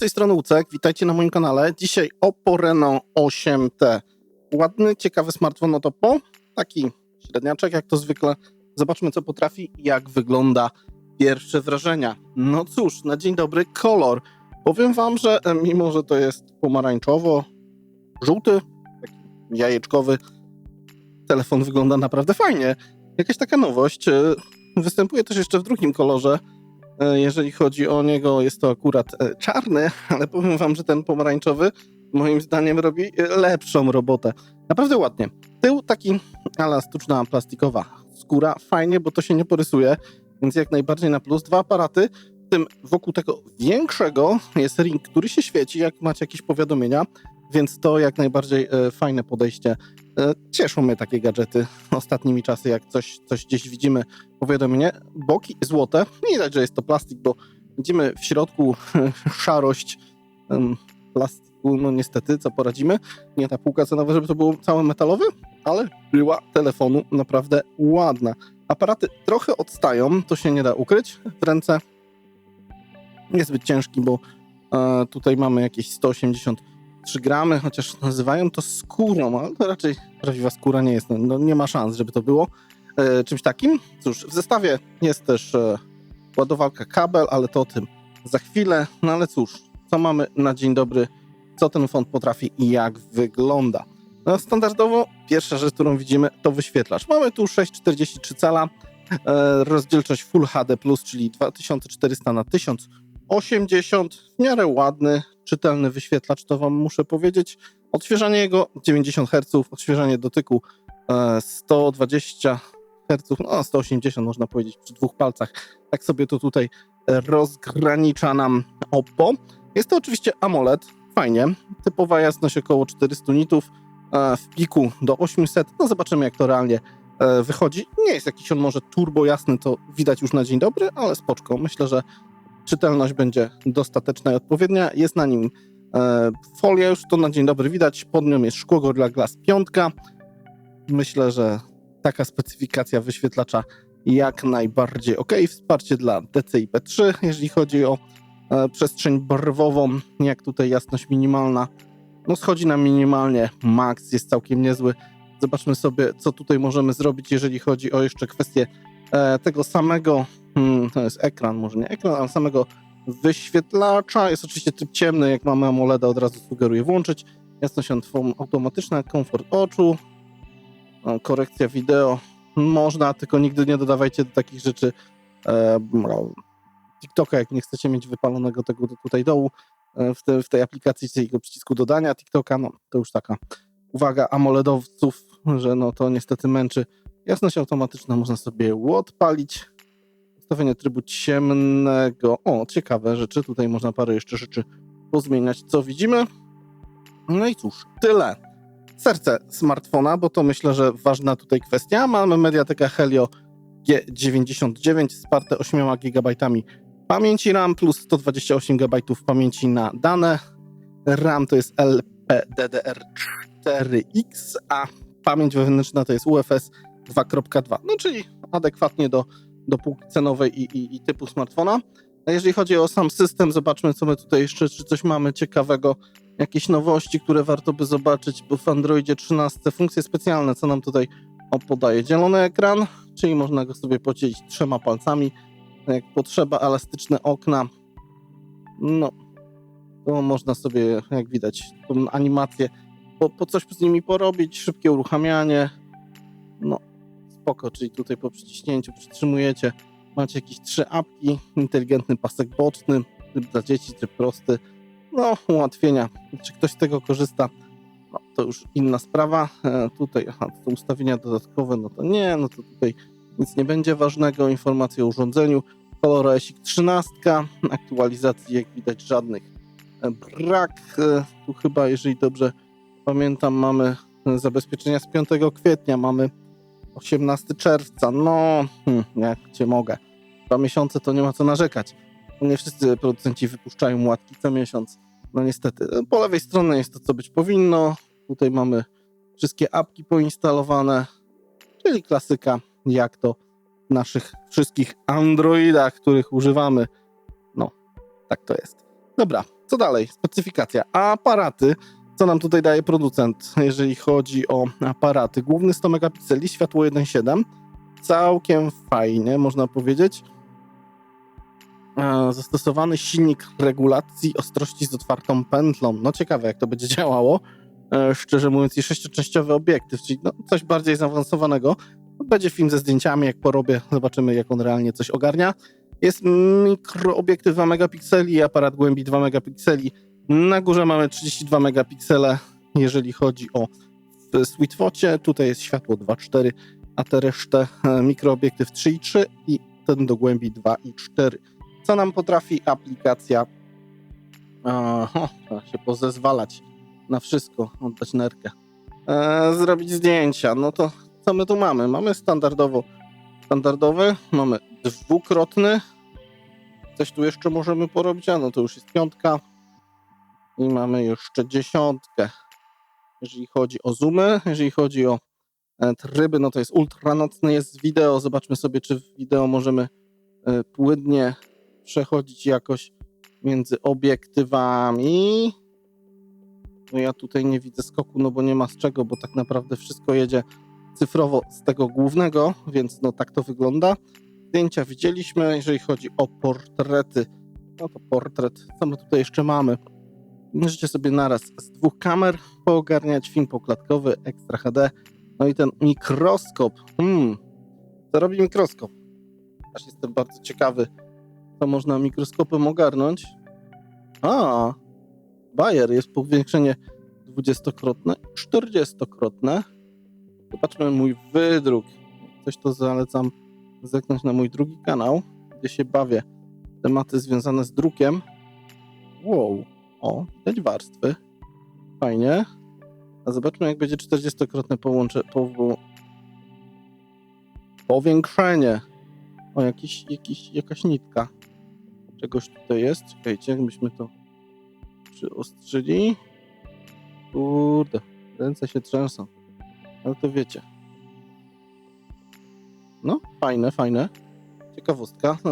tej strony Łucek, witajcie na moim kanale. Dzisiaj Oppo Reno 8T. Ładny, ciekawy smartfon od Oppo, taki średniaczek jak to zwykle. Zobaczmy co potrafi i jak wygląda pierwsze wrażenia. No cóż, na dzień dobry kolor. Powiem wam, że mimo, że to jest pomarańczowo-żółty, taki jajeczkowy, telefon wygląda naprawdę fajnie. Jakaś taka nowość. Występuje też jeszcze w drugim kolorze. Jeżeli chodzi o niego, jest to akurat czarny, ale powiem wam, że ten pomarańczowy moim zdaniem robi lepszą robotę. Naprawdę ładnie. Tył taki ala sztuczna plastikowa skóra. Fajnie, bo to się nie porysuje, więc jak najbardziej na plus. Dwa aparaty, w tym wokół tego większego jest ring, który się świeci, jak macie jakieś powiadomienia, więc to jak najbardziej fajne podejście. Cieszą mnie takie gadżety ostatnimi czasy, jak coś gdzieś widzimy, powiadomienie. Boki złote, nie widać, że jest to plastik, bo widzimy w środku szarość plastiku, no niestety, co poradzimy. Nie ta półka cenowa, żeby to było całe metalowe, ale była telefonu naprawdę ładna. Aparaty trochę odstają, to się nie da ukryć. W ręce niezbyt ciężki, bo tutaj mamy jakieś 183 gramy, chociaż nazywają to skórą, ale to raczej prawdziwa skóra nie jest. No, nie ma szans, żeby to było czymś takim. Cóż, w zestawie jest też ładowarka kabel, ale to o tym za chwilę. No ale cóż, co mamy na dzień dobry, co ten font potrafi i jak wygląda. No, standardowo pierwsza rzecz, którą widzimy, to wyświetlacz. Mamy tu 6,43 cala, rozdzielczość Full HD+, czyli 2400 na 1080, w miarę ładny, czytelny wyświetlacz, to wam muszę powiedzieć. Odświeżanie jego 90 Hz, odświeżanie dotyku 120 Hz, no 180 można powiedzieć przy dwóch palcach. Tak sobie to tutaj rozgranicza nam Oppo. Jest to oczywiście AMOLED, fajnie. Typowa jasność około 400 nitów, w piku do 800. No zobaczymy jak to realnie wychodzi. Nie jest jakiś on może turbo jasny, to widać już na dzień dobry, ale spoczko. Myślę, że czytelność będzie dostateczna i odpowiednia. Jest na nim folia, już to na dzień dobry widać. Pod nią jest szkło Gorilla Glass 5. Myślę, że taka specyfikacja wyświetlacza jak najbardziej ok. Wsparcie dla DCI-P3, jeżeli chodzi o przestrzeń barwową, jak tutaj jasność minimalna. No schodzi nam minimalnie, max jest całkiem niezły. Zobaczmy sobie, co tutaj możemy zrobić, jeżeli chodzi o jeszcze kwestię tego samego, to jest ekran, może nie ekran, ale samego wyświetlacza. Jest oczywiście tryb ciemny, jak mamy AMOLEDa, od razu sugeruję włączyć. Jasność automatyczna, komfort oczu, korekcja wideo. Można, tylko nigdy nie dodawajcie do takich rzeczy TikToka, jak nie chcecie mieć wypalonego tego tutaj dołu w tej aplikacji, tego przycisku dodania TikToka. No to już taka uwaga AMOLEDowców, że no to niestety męczy. Jasność automatyczna można sobie odpalić. Ustawienie trybu ciemnego. O, ciekawe rzeczy. Tutaj można parę jeszcze rzeczy pozmieniać, co widzimy. No i cóż, tyle. Serce smartfona, bo to myślę, że ważna tutaj kwestia. Mamy Mediatek Helio G99 wsparte 8 GB pamięci RAM plus 128 GB pamięci na dane. RAM to jest LPDDR4X, a pamięć wewnętrzna to jest UFS 2.2. No czyli adekwatnie do półki cenowej i typu smartfona. A jeżeli chodzi o sam system, zobaczmy co my tutaj jeszcze, czy coś mamy ciekawego, jakieś nowości, które warto by zobaczyć, bo w Androidzie 13 funkcje specjalne, co nam tutaj podaje. Zielony ekran, czyli można go sobie pociąć 3 palcami, jak potrzeba, elastyczne okna, no to można sobie, jak widać, tą animację, po coś z nimi porobić, szybkie uruchamianie, no spoko, czyli tutaj po przyciśnięciu przytrzymujecie, macie jakieś 3 apki, inteligentny pasek boczny, tryb dla dzieci, tryb prosty, no ułatwienia, czy ktoś z tego korzysta, no to już inna sprawa. Tutaj to ustawienia dodatkowe, no to nie, no to tutaj nic nie będzie ważnego, informacje o urządzeniu, kolorosik 13, aktualizacji jak widać żadnych brak, tu chyba jeżeli dobrze pamiętam mamy zabezpieczenia z 5 kwietnia, mamy 18 czerwca, no jak cię mogę, 2 miesiące to nie ma co narzekać, nie wszyscy producenci wypuszczają łatki co miesiąc, no niestety. Po lewej stronie jest to co być powinno, tutaj mamy wszystkie apki poinstalowane, czyli klasyka jak to w naszych wszystkich Androidach, których używamy, no tak to jest. Dobra, Co dalej? Specyfikacja. Aparaty. Co nam tutaj daje producent, jeżeli chodzi o aparaty? Główny 100 megapikseli, światło 1.7. Całkiem fajnie, można powiedzieć. Zastosowany silnik regulacji ostrości z otwartą pętlą. No ciekawe, jak to będzie działało. Szczerze mówiąc, i 6-częściowy obiektyw, czyli no, coś bardziej zaawansowanego. Będzie film ze zdjęciami, jak porobię, zobaczymy, jak on realnie coś ogarnia. Jest mikroobiektyw 2 megapikseli, aparat głębi 2 megapikseli. Na górze mamy 32 megapiksele, jeżeli chodzi o sweetfocie. Tutaj jest światło 2.4, a te resztę mikroobiektyw 3.3 i ten do głębi 2.4. Co nam potrafi aplikacja? Trzeba się pozezwalać na wszystko, oddać nerkę. Zrobić zdjęcia. No to co my tu mamy? Mamy standardowy, mamy dwukrotny. Coś tu jeszcze możemy porobić, no to już jest 5. I mamy jeszcze 10. Jeżeli chodzi o zoomy, jeżeli chodzi o tryby, no to jest ultranocny, jest wideo. Zobaczmy sobie, czy w wideo możemy płynnie przechodzić jakoś między obiektywami. No ja tutaj nie widzę skoku, no bo nie ma z czego, bo tak naprawdę wszystko jedzie cyfrowo z tego głównego, więc no tak to wygląda. Zdjęcia widzieliśmy, jeżeli chodzi o portrety, no to portret, co my tutaj jeszcze mamy? Możecie sobie naraz z 2 kamer poogarniać, film poklatkowy, Extra HD, no i ten mikroskop. Co robi mikroskop? Aż jestem bardzo ciekawy, co można mikroskopem ogarnąć. Bayer jest powiększenie 20-krotne, 40-krotne. Zobaczmy mój wydruk. Coś to zalecam zerknąć na mój drugi kanał, gdzie się bawię. Tematy związane z drukiem. Wow. O, widać warstwy. Fajnie. A zobaczmy, jak będzie 40-krotne powiększenie. O, jakaś nitka. Czegoś tutaj jest. Czekajcie, jakbyśmy to przyostrzyli. Kurde, ręce się trzęsą. Ale to wiecie. No, fajne. Ciekawostka. No,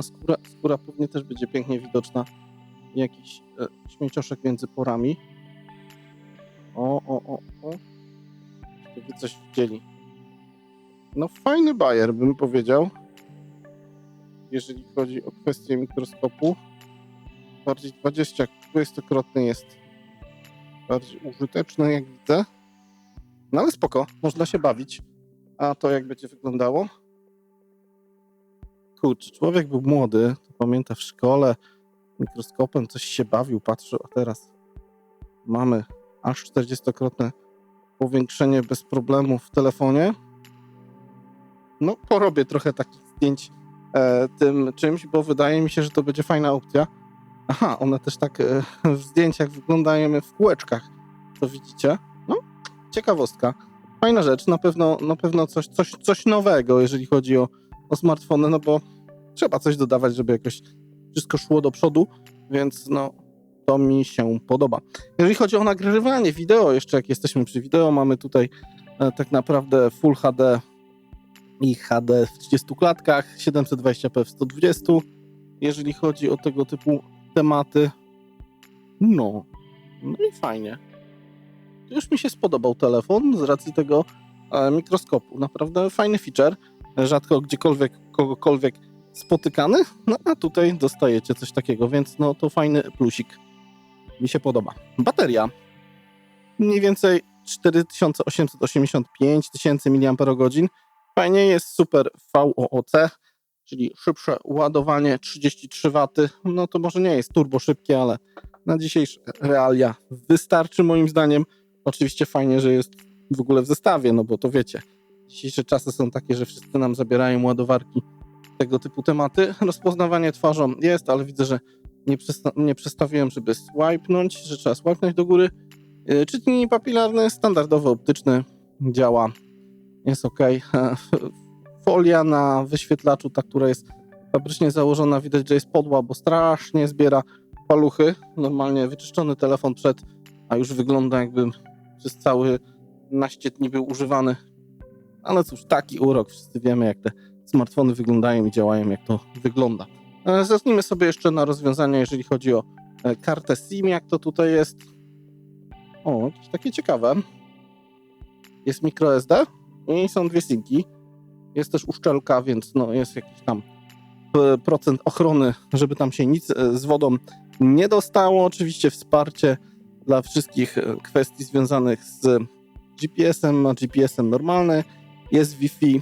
skóra pewnie też będzie pięknie widoczna. Jakiś śmiecioszek między porami. O. Żeby coś widzieli. No, fajny Bayer, bym powiedział. Jeżeli chodzi o kwestię mikroskopu. Bardziej 20-krotny jest bardziej użyteczny, jak widzę. No ale spoko, można się bawić. A to jak będzie wyglądało? Kurczę, człowiek był młody, to pamięta w szkole, mikroskopem coś się bawił, patrzył, a teraz mamy aż 40-krotne powiększenie bez problemu w telefonie. No, porobię trochę takich zdjęć tym czymś, bo wydaje mi się, że to będzie fajna opcja. Aha, one też tak w zdjęciach wyglądają w kółeczkach, to widzicie. No, ciekawostka. Fajna rzecz, na pewno coś nowego, jeżeli chodzi o smartfony, no bo trzeba coś dodawać, żeby jakoś wszystko szło do przodu, więc no to mi się podoba. Jeżeli chodzi o nagrywanie wideo, jeszcze jak jesteśmy przy wideo, mamy tutaj tak naprawdę Full HD i HD w 30 klatkach, 720p w 120. Jeżeli chodzi o tego typu tematy, no i fajnie. Już mi się spodobał telefon z racji tego mikroskopu. Naprawdę fajny feature. Rzadko gdziekolwiek, kogokolwiek spotykany, no a tutaj dostajecie coś takiego, więc no to fajny plusik. Mi się podoba. Bateria. Mniej więcej 4885 tysięcy mAh. Fajnie, jest super VOOC, czyli szybsze ładowanie 33 W. No to może nie jest turbo szybkie, ale na dzisiejsze realia wystarczy moim zdaniem. Oczywiście fajnie, że jest w ogóle w zestawie, no bo to wiecie, dzisiejsze czasy są takie, że wszyscy nam zabierają ładowarki, tego typu tematy. Rozpoznawanie twarzą jest, ale widzę, że nie przestawiłem, żeby swipenąć, że trzeba swipenąć do góry. Czytnik papilarny, standardowy, optyczny, działa, jest ok. Folia na wyświetlaczu, ta, która jest fabrycznie założona, widać, że jest podła, bo strasznie zbiera paluchy. Normalnie wyczyszczony telefon a już wygląda, jakby przez cały naście dni był używany. Ale cóż, taki urok. Wszyscy wiemy, jak te smartfony wyglądają i działają, jak to wygląda. Zacznijmy sobie jeszcze na rozwiązania, jeżeli chodzi o kartę SIM, jak to tutaj jest. O, jakieś takie ciekawe. Jest microSD i są dwie SIM-ki. Jest też uszczelka, więc no jest jakiś tam procent ochrony, żeby tam się nic z wodą nie dostało. Oczywiście wsparcie dla wszystkich kwestii związanych z GPS-em, a GPS-em normalny. Jest Wi-Fi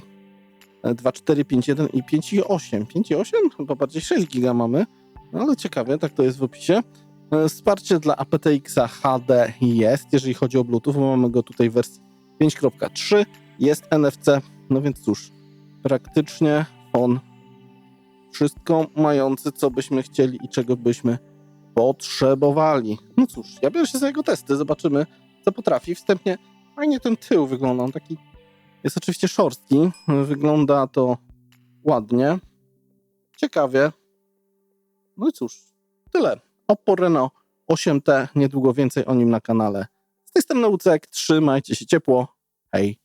2.4, 5.1 i 5.8. 5.8? Chyba bardziej 6 giga mamy, no ale ciekawie, tak to jest w opisie. Wsparcie dla aptX-a HD jest, jeżeli chodzi o Bluetooth, bo mamy go tutaj w wersji 5.3. Jest NFC, no więc cóż, praktycznie on wszystko mający, co byśmy chcieli i czego byśmy potrzebowali. No cóż, ja biorę się za jego testy, zobaczymy, co potrafi. Wstępnie fajnie ten tył wygląda, on taki jest oczywiście szorstki, wygląda to ładnie, ciekawie. No i cóż, tyle. Oppo Reno 8T, niedługo więcej o nim na kanale. Z tej strony Łucek, trzymajcie się ciepło, hej.